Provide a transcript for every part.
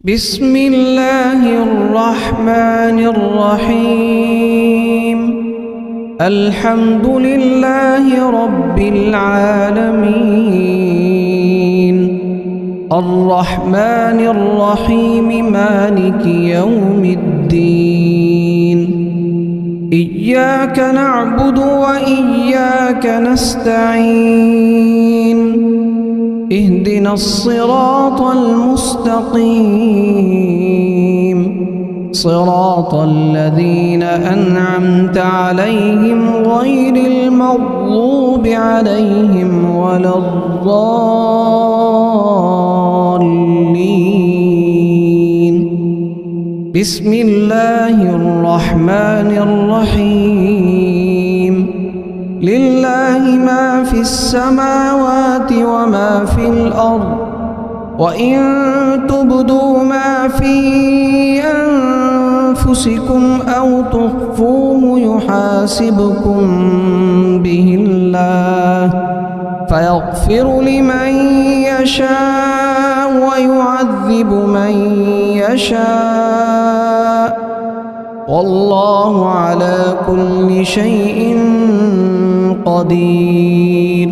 بسم الله الرحمن الرحيم. الحمد لله رب العالمين، الرحمن الرحيم، مالك يوم الدين. إياك نعبد وإياك نستعين، اهدنا الصراط المستقيم، صراط الذين أنعمت عليهم غير المغضوب عليهم ولا الضالين. بسم الله الرحمن الرحيم. لله ما في السماوات وما في الأرض، وإن تبدوا ما في أنفسكم أو تخفوه يحاسبكم به الله، فيغفر لمن يشاء ويعذب من يشاء، والله على كل شيء قدير.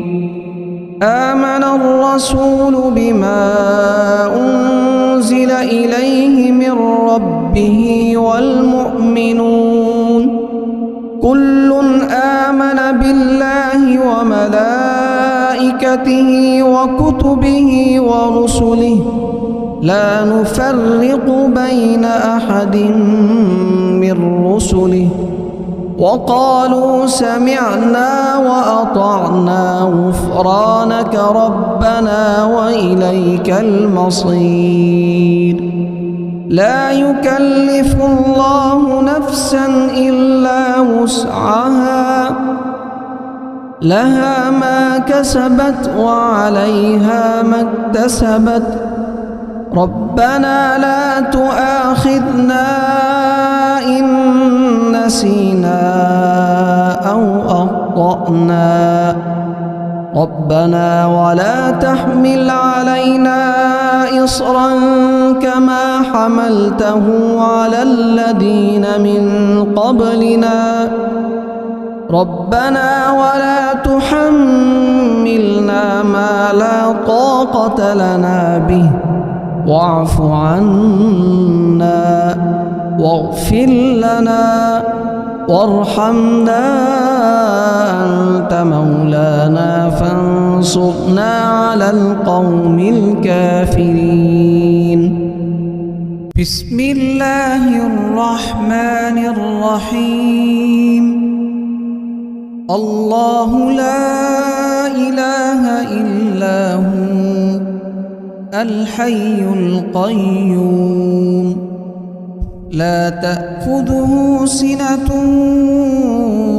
آمن الرسول بما أنزل إليه من ربه والمؤمنون كل آمن بالله وملائكته وكتبه ورسله، لا نفرق بين أحد من رسله، وقالوا سمعنا وأطعنا غفرانك ربنا وإليك المصير. لا يكلف الله نفسا إلا وسعها، لها ما كسبت وعليها ما اكتسبت. ربنا لا تؤاخذنا إن نسينا أو أخطأنا، ربنا ولا تحمل علينا إصرا كما حملته على الذين من قبلنا، ربنا ولا تحملنا ما لا طاقة لنا به، واعف عنا واغفر لنا وارحمنا، أنت مولانا فانصرنا على القوم الكافرين. بسم الله الرحمن الرحيم. الله لا إله إلا هو الحي القيوم، لا تأخذه سنة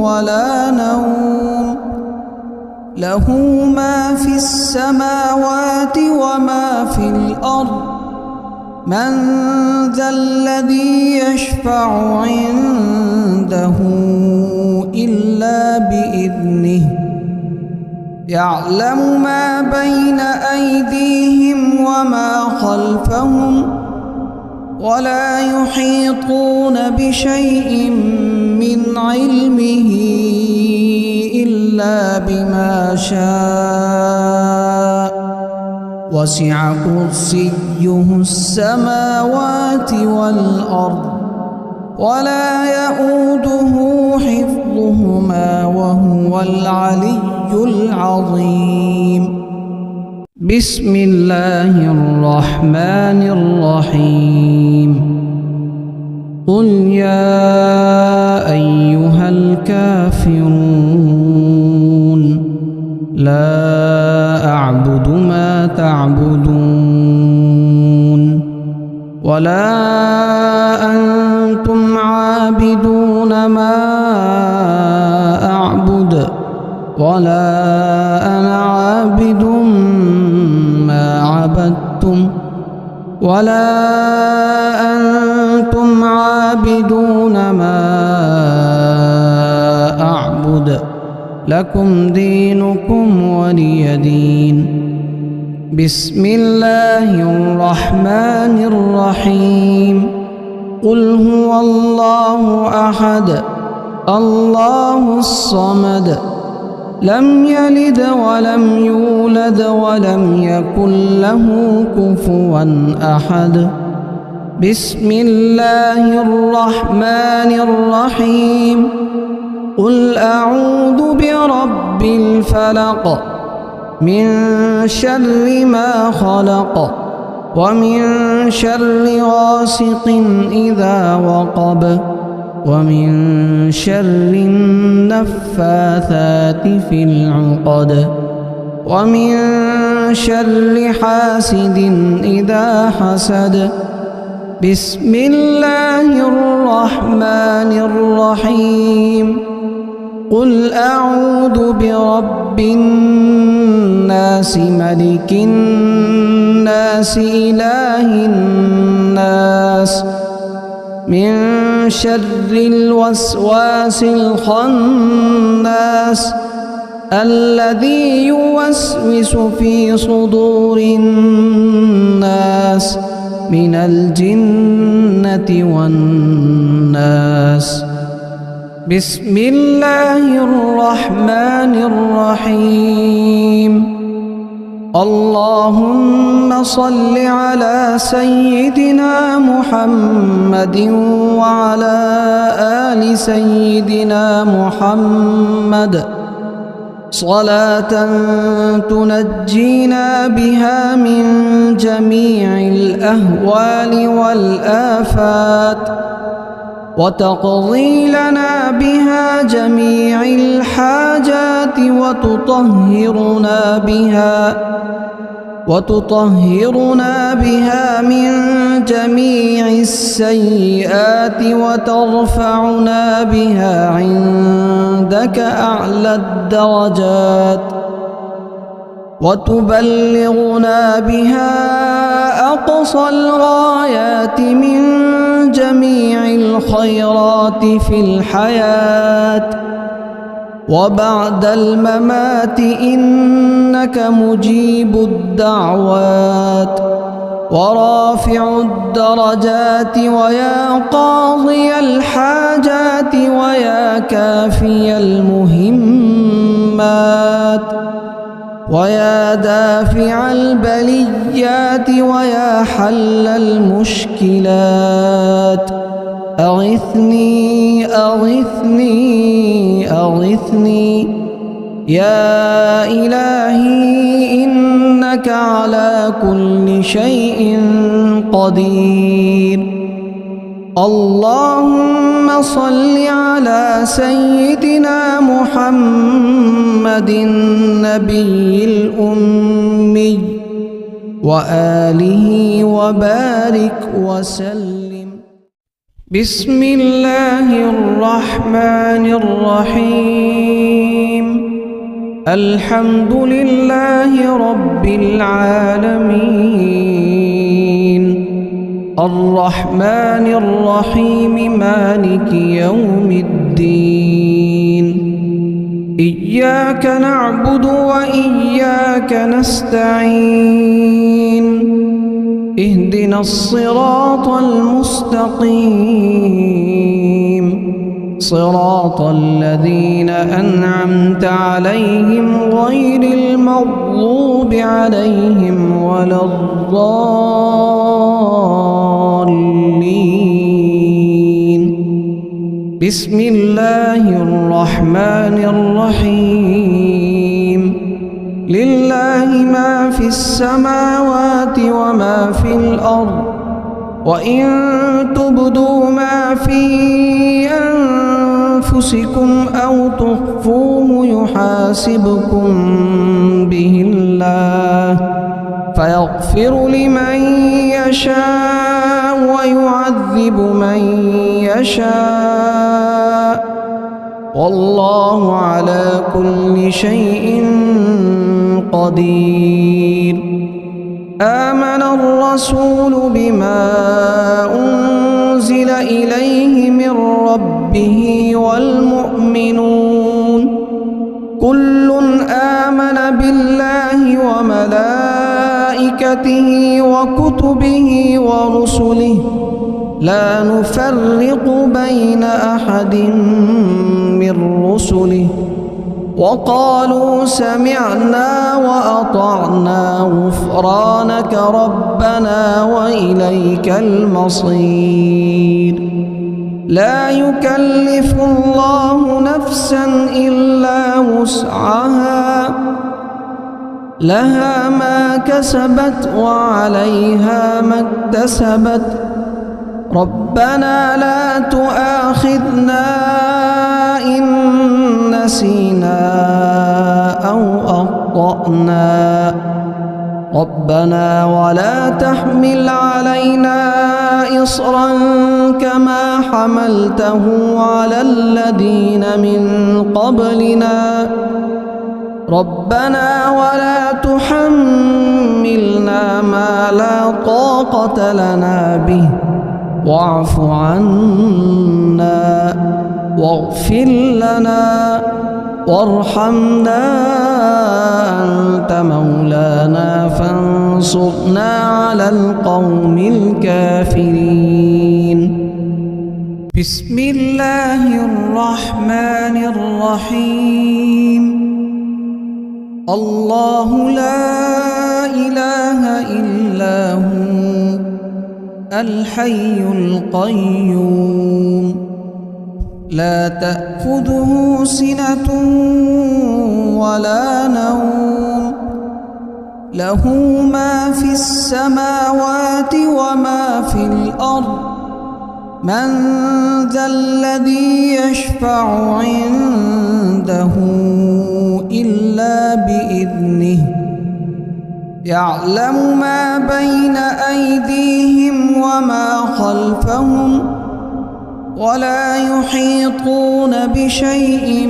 ولا نوم، له ما في السماوات وما في الأرض. من ذا الذي يشفع عنده إلا بإذنه، يعلم ما بين أيديهم وما خلفهم، ولا يحيطون بشيء من علمه إلا بما شاء، وسع كرسيه السماوات والأرض، ولا يؤوده حفظهما وهو العلي العظيم. بسم الله الرحمن الرحيم. قل يا أيها الكافرون لا أعبد ما تعبدون، ولا أنتم عابدون ما أعبد، ولا أنا عابد ما عبدتم، ولا أنتم عابدون ما أعبد، لكم دينكم ولي دين. بسم الله الرحمن الرحيم قل هو الله أحد الله الصمد لم يلد ولم يولد ولم يكن له كفوا أحد بسم الله الرحمن الرحيم قل أعوذ برب الفلق من شر ما خلق ومن شر غاسق إذا وقب ومن شر النفاثات في العقد ومن شر حاسد إذا حسد بسم الله الرحمن الرحيم قل أعوذ برب الناس ملك الناس إله الناس من شر الوسواس الخناس الذي يوسوس في صدور الناس من الجنة والناس بسم الله الرحمن الرحيم اللهم صل على سيدنا محمد وعلى آل سيدنا محمد صلاة تنجينا بها من جميع الأهوال والآفات وتقضي لنا بها جميع الحاجات وتطهرنا بها من جميع السيئات وترفعنا بها عندك أعلى الدرجات وتبلغنا بها أقصى الغايات من جميع الخيرات في الحياة وبعد الممات إنك مجيب الدعوات ورافع الدرجات ويا قاضي الحاجات ويا كافي المهمات ويا دافع البليات ويا حل المشكلات أغثني أغثني أغثني يا إلهي إنك على كل شيء قدير اللهم صل على سيدنا محمد النبي الأمي وآله وبارك وسلم بسم الله الرحمن الرحيم الحمد لله رب العالمين الرحمن الرحيم مالك يوم الدين إياك نعبد وإياك نستعين اهدنا الصراط المستقيم صراط الذين أنعمت عليهم غير المغضوب عليهم ولا الضالين بسم الله الرحمن الرحيم لله ما في السماوات وما في الأرض وإن تبدوا ما في أنفسكم أو تخفوه يحاسبكم به الله فيغفر لمن يشاء ويعذب من يشاء والله على كل شيء قدير آمن الرسول بما أنزل إليه من ربه والمؤمنون كل آمن بالله وملائكته وملائكته وكتبه ورسله لا نفرق بين أحد من رسله وقالوا سمعنا وأطعنا غفرانك ربنا وإليك المصير لا يكلف الله نفسا إلا وسعها لها ما كسبت وعليها ما اكتسبت ربنا لا تؤاخذنا إن نسينا أو أخطأنا ربنا ولا تحمل علينا إصرا كما حملته على الذين من قبلنا ربنا ولا تحملنا ما لا طاقة لنا به واعف عنا واغفر لنا وارحمنا أنت مولانا فانصرنا على القوم الكافرين بسم الله الرحمن الرحيم الله لا إله إلا هو الحي القيوم لا تأخذه سنة ولا نوم له ما في السماوات وما في الأرض من ذا الذي يشفع عنده إلا بإذنه يعلم ما بين أيديهم وما خلفهم ولا يحيطون بشيء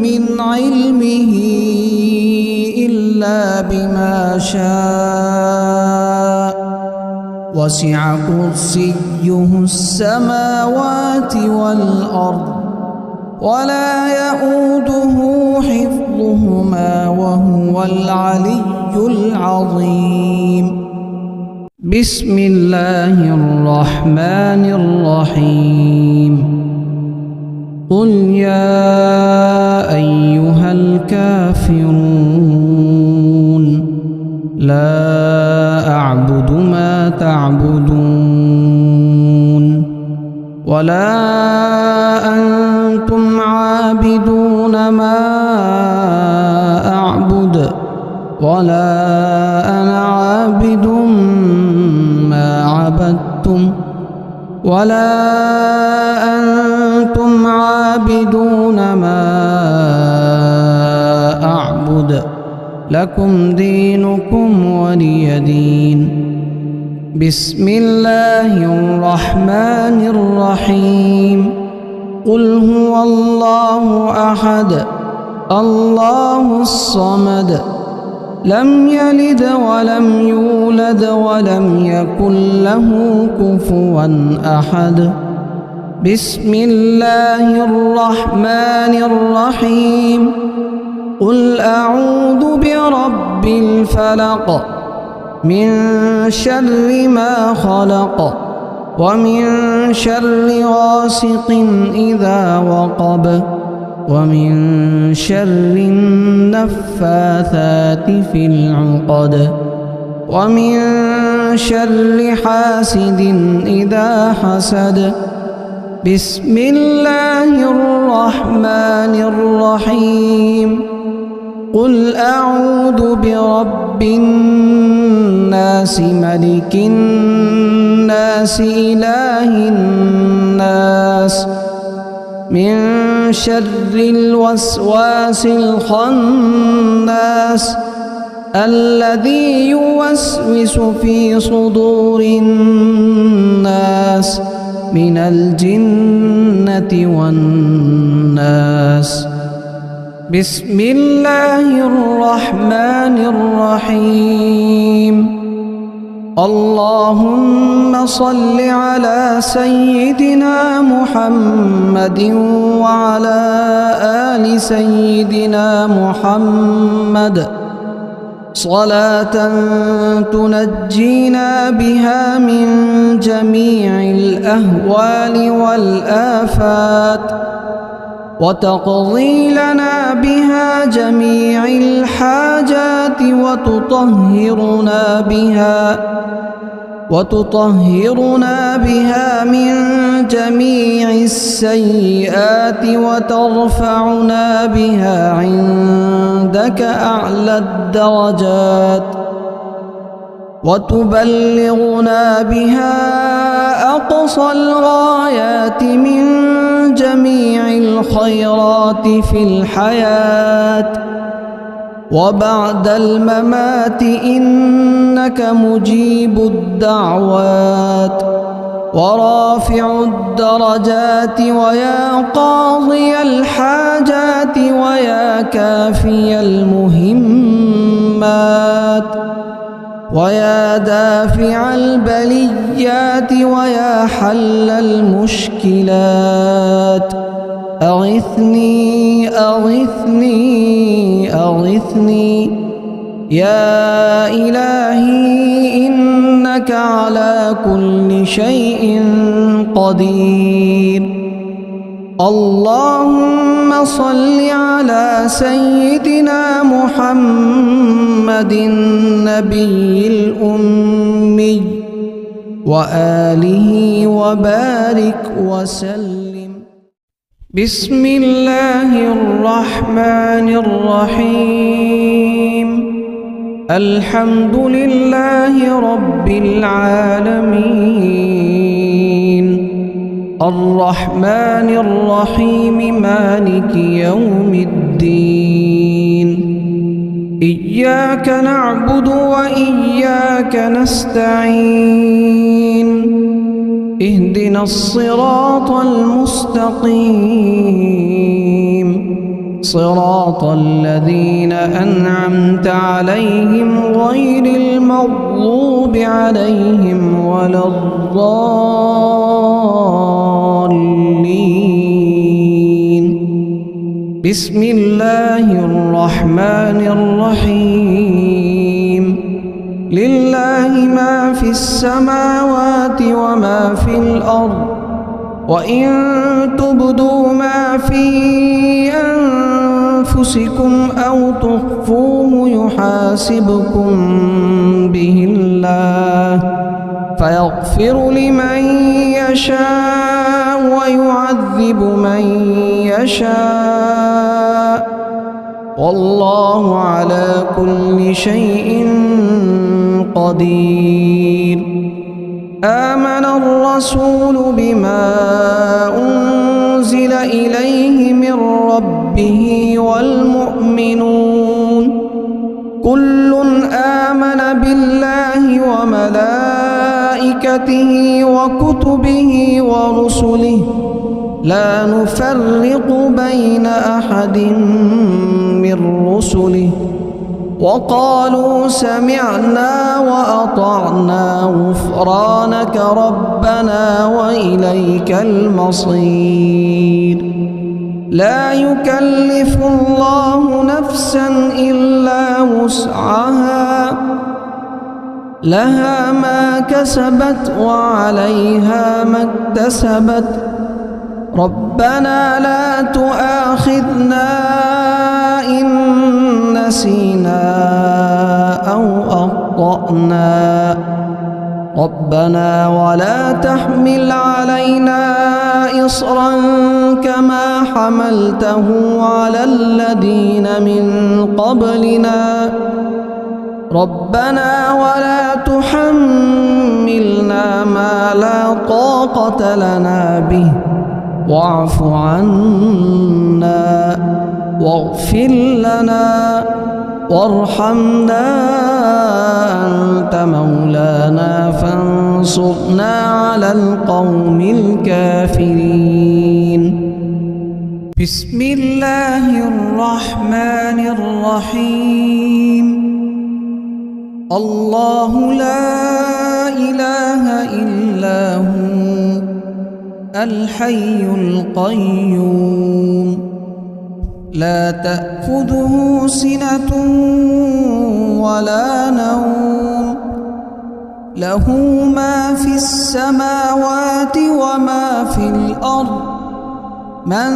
من علمه إلا بما شاء وسع كرسيه السماوات والأرض ولا يؤوده حفظهما وهو العلي العظيم بسم الله الرحمن الرحيم قل يا أيها الكافرون لا أعبد ما تعبدون ولا أنتم عابدون ما أعبد ولا أنا عابد ما عبدتم ولا أنتم عابدون ما أعبد لكم دينكم ولي دين بسم الله الرحمن الرحيم قل هو الله أحد الله الصمد لم يلد ولم يولد ولم يكن له كفوا أحد بسم الله الرحمن الرحيم قل أعوذ برب الفلق من شر ما خلق ومن شر غاسق إذا وقب ومن شر النفاثات في العقد ومن شر حاسد إذا حسد بسم الله الرحمن الرحيم قل أعوذ برب الناس ملك الناس إله الناس من شر الوسواس الخناس الذي يوسوس في صدور الناس من الجنة والناس بسم الله الرحمن الرحيم اللهم صل على سيدنا محمد وعلى آل سيدنا محمد صلاة تنجينا بها من جميع الأهوال والآفات وتقضي لنا بها جميع الحاجات وتطهرنا بها من جميع السيئات وترفعنا بها عندك أعلى الدرجات وتبلغنا بها أقصى الغايات من جميع الخيرات في الحياة وبعد الممات إنك مجيب الدعوات ورافع الدرجات ويا قاضي الحاجات ويا كافي المهمات ويا دافع البليات ويا حل المشكلات أغثني أغثني أغثني يا إلهي إنك على كل شيء قدير. اللهم صل على سيدنا محمد النبي الأمي وآله وبارك وسلم. بسم الله الرحمن الرحيم. الحمد لله رب العالمين الرحمن الرحيم مالك يوم الدين إياك نعبد وإياك نستعين اهدنا الصراط المستقيم صراط الذين أنعمت عليهم غير المغضوب عليهم ولا الضالين. بسم الله الرحمن الرحيم. لله ما في السماوات وما في الأرض وإن تبدوا ما في أنفسكم أو تخفوه يحاسبكم به الله فيغفر لمن يشاء ويعذب من يشاء والله على كل شيء قدير. آمن الرسول بما أنزل إليه من ربه والمؤمنون كل آمن بالله وملائكته وكتبه ورسله لا نفرق بين أحد من رسله وقالوا سمعنا وأطعنا غفرانك ربنا وإليك المصير. لا يكلف الله نفسا إلا وسعها لها ما كسبت وعليها ما اكتسبت ربنا لا تؤاخذنا إن نسينا أو أخطأنا ربنا ولا تحمل علينا إصرا كما حملته على الذين من قبلنا ربنا ولا تحملنا ما لا طاقة لنا به واعف عنا واغفر لنا وارحمنا أنت مولانا فانصرنا على القوم الكافرين. بسم الله الرحمن الرحيم. الله لا إله إلا هو الحي القيوم لا تأخذه سنة ولا نوم له ما في السماوات وما في الأرض من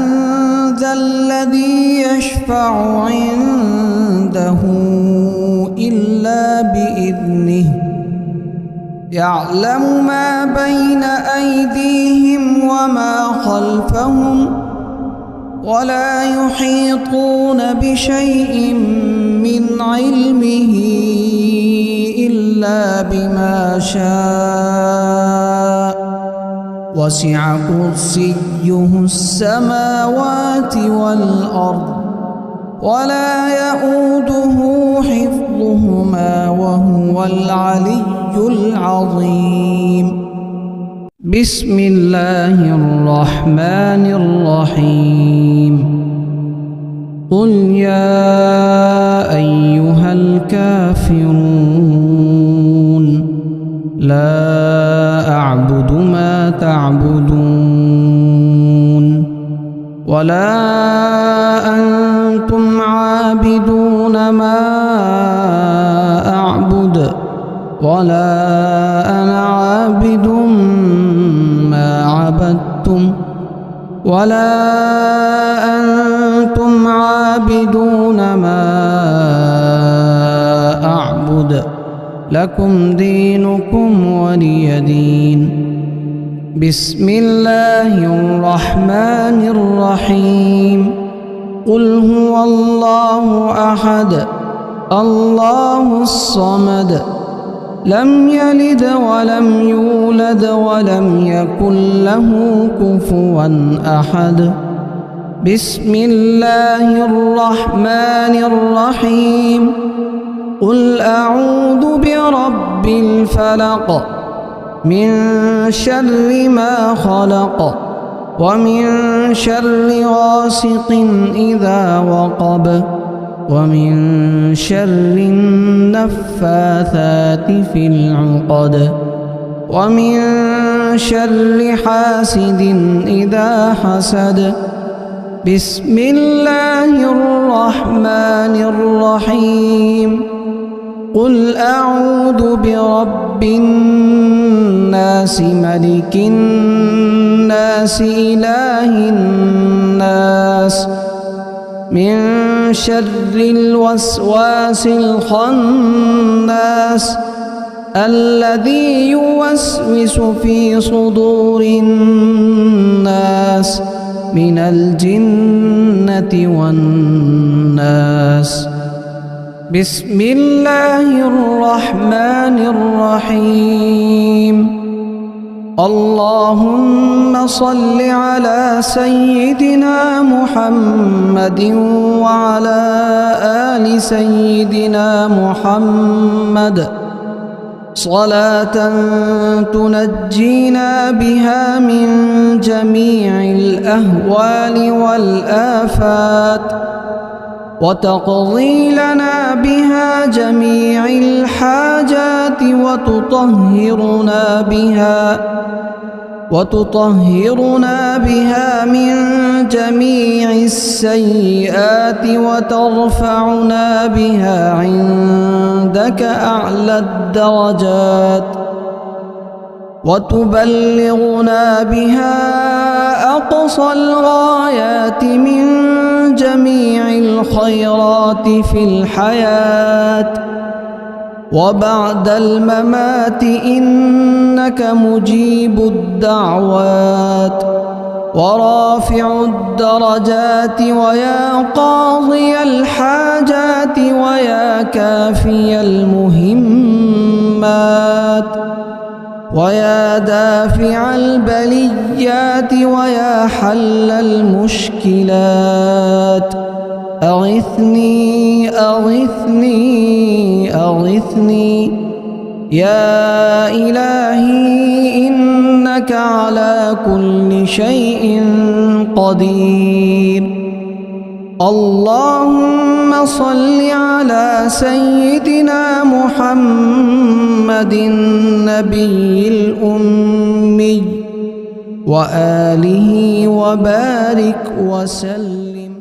ذا الذي يشفع عنده إلا بإذنه يعلم ما بين أيديهم وما خلفهم ولا يحيطون بشيء من علمه إلا بما شاء وسع كرسيه السماوات والأرض ولا يؤوده حفظهما وهو العلي العظيم. بسم الله الرحمن الرحيم. قل يا أيها الكافرون لا أعبد ما تعبدون ولا أنتم عابدون ما أعبد ولا أنا عابد ما عبدتم ولا أنتم عابدون ما أعبد لكم دينكم ولي دين. بسم الله الرحمن الرحيم. قل هو الله أحد الله الصمد لم يلد ولم يولد ولم يكن له كفوا أحد. بسم الله الرحمن الرحيم. قل أعوذ برب الفلق من شر ما خلق ومن شر غاسق إذا وقب ومن شر النفاثات في العقد ومن شر حاسد إذا حسد. بسم الله الرحمن الرحيم. قل أعوذ برب الناس ملك الناس إله الناس من شر الوسواس الخناس الذي يوسوس في صدور الناس من الجنة والناس. بسم الله الرحمن الرحيم. اللهم صل على سيدنا محمد وعلى آل سيدنا محمد صلاة تنجينا بها من جميع الأهوال والآفات وتقضي لنا بها جميع الحاجات وتطهرنا بها من جميع السيئات وترفعنا بها عندك أعلى الدرجات وتبلغنا بها أقصى الغايات من جميع الخيرات في الحياة وبعد الممات إنك مجيب الدعوات ورافع الدرجات ويا قاضي الحاجات ويا كافي المهمات ويا دافع البليات ويا حل المشكلات أغثني أغثني أغثني يا إلهي إنك على كل شيء قدير. اللهم صل على سيدنا محمد النبي الأمي وآله وبارك وسلم.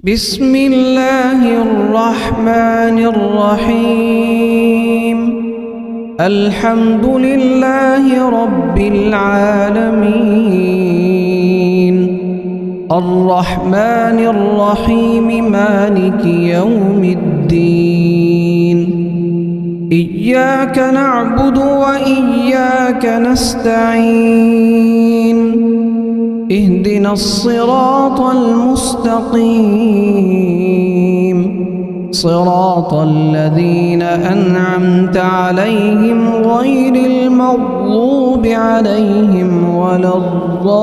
بسم الله الرحمن الرحيم الحمد لله رب العالمين الرحمن الرحيم مالك يوم الدين إياك نعبد وإياك نستعين اهدنا الصراط المستقيم صراط الذين أنعمت عليهم غير المغضوب عليهم ولا الضالين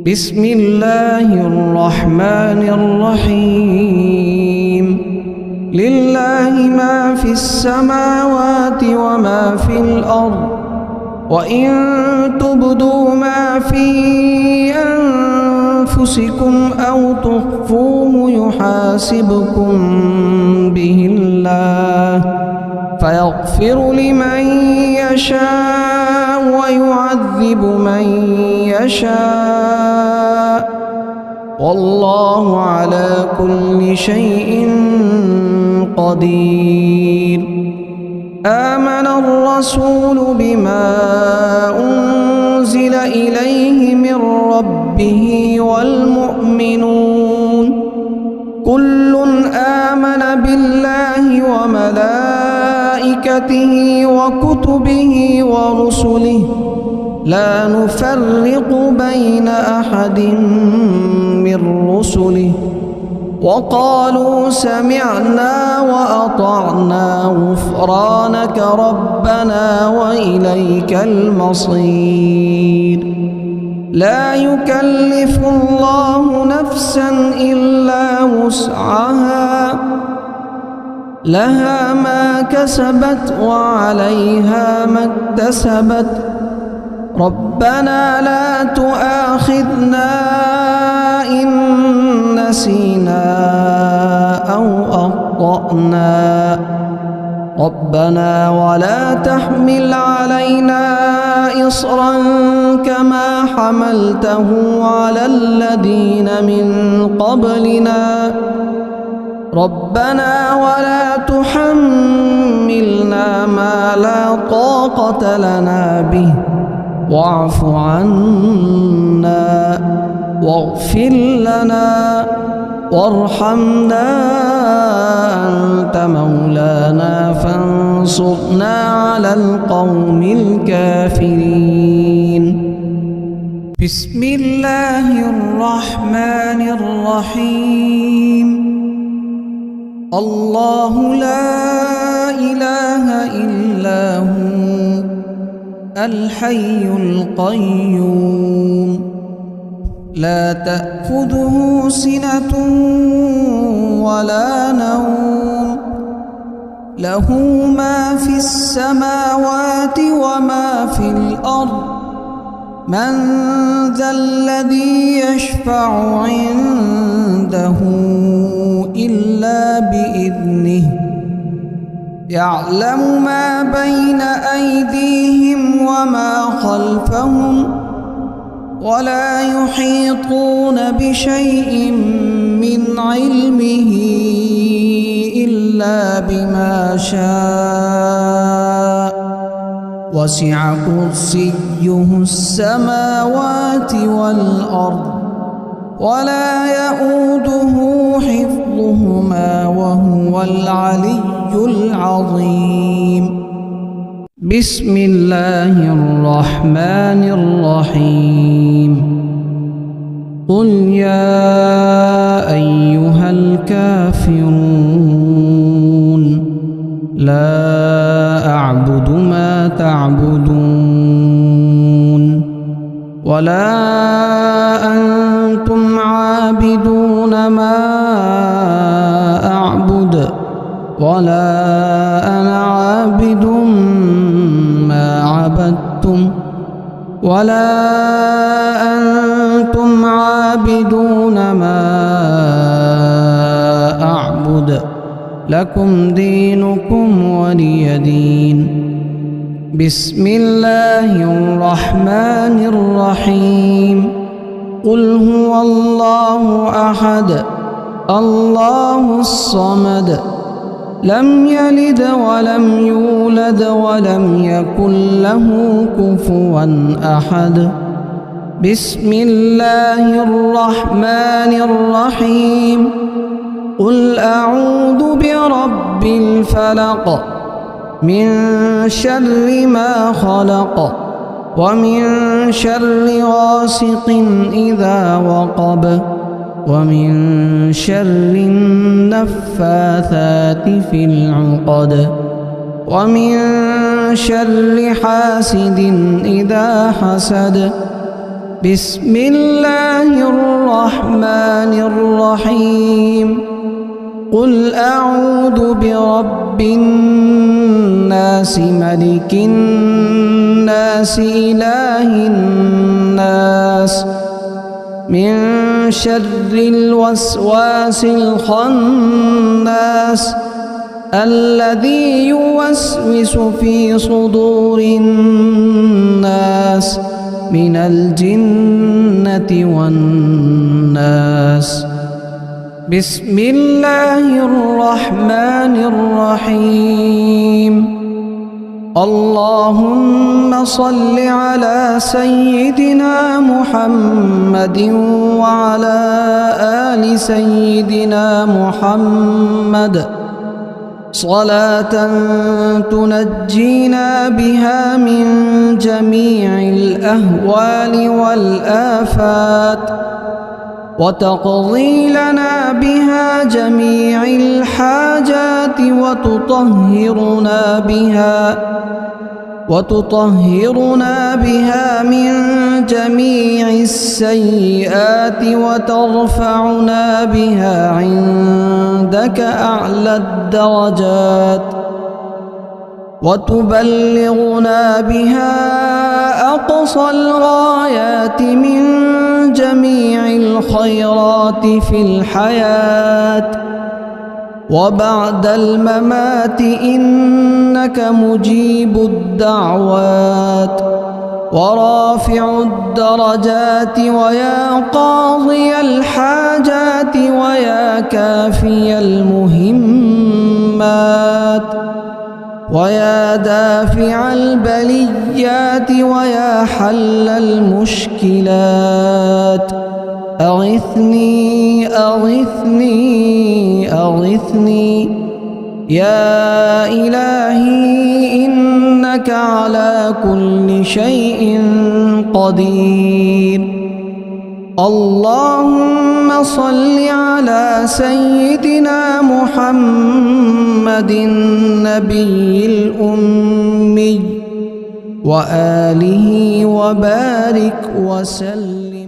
بسم الله الرحمن الرحيم لله ما في السماوات وما في الأرض وإن تبدوا ما في أنفسكم أو تخفوه يحاسبكم به الله فيغفر لمن يشاء ويعذب من يشاء والله على كل شيء قدير آمن الرسول بما أنزل إليه من ربه والمؤمنون كل آمن بالله وملائكته وكتبه ورسله لا نفرق بين أحد من رسله وقالوا سمعنا وأطعنا غفرانك ربنا وإليك المصير لا يكلف الله نفسا إلا وسعها لها ما كسبت وعليها ما اكتسبت ربنا لا تؤاخذنا إن نسينا أو أخطأنا ربنا ولا تحمل علينا إصرا كما حملته على الذين من قبلنا ربنا ولا تحملنا ما لا طاقة لنا به واعف عنا واغفر لنا وارحمنا أنت مولانا فانصرنا على القوم الكافرين بسم الله الرحمن الرحيم الله لا إله إلا هو الحي القيوم لا تأخذه سنة ولا نوم له ما في السماوات وما في الأرض من ذا الذي يشفع عنده إلا بإذنه يعلم ما بين أيديهم وما خلفهم ولا يحيطون بشيء من علمه إلا بما شاء وسع كرسيه السماوات والأرض ولا يؤوده حفظهما وهو العلي العظيم بسم الله الرحمن الرحيم قل يا أيها الكافرون لا أعبد ما تعبدون ولا أنتم عابدون ما أعبد ولا أنا عابد ما عبدتم ولا أنتم عابدون ما أعبد لكم دينكم ولي دين بسم الله الرحمن الرحيم قل هو الله أحد الله الصمد لم يلد ولم يولد ولم يكن له كفوا أحد بسم الله الرحمن الرحيم قل أعوذ برب الفلق من شر ما خلق ومن شر غاسق إذا وقب ومن شر النفاثات في العقد ومن شر حاسد إذا حسد بسم الله الرحمن الرحيم قل أعوذ برب الناس ملك الناس إله الناس من شر الوسواس الخناس الذي يوسوس في صدور الناس من الجنة والناس بسم الله الرحمن الرحيم اللهم صل على سيدنا محمد وعلى آل سيدنا محمد صلاة تنجينا بها من جميع الأهوال والآفات وتقضي لنا بها جميع الحاجات وتطهرنا بها من جميع السيئات وترفعنا بها عندك أعلى الدرجات وتبلغنا بها أقصى الغايات من جميع الخيرات في الحياة وبعد الممات إنك مجيب الدعوات ورافع الدرجات ويا قاضي الحاجات ويا كافي المهمات ويا دافع البليات ويا حل المشكلات أغثني أغثني أغثني يا إلهي إنك على كل شيء قدير اللهم صل على سيدنا محمد النبي الأمي وآله وبارك وسلم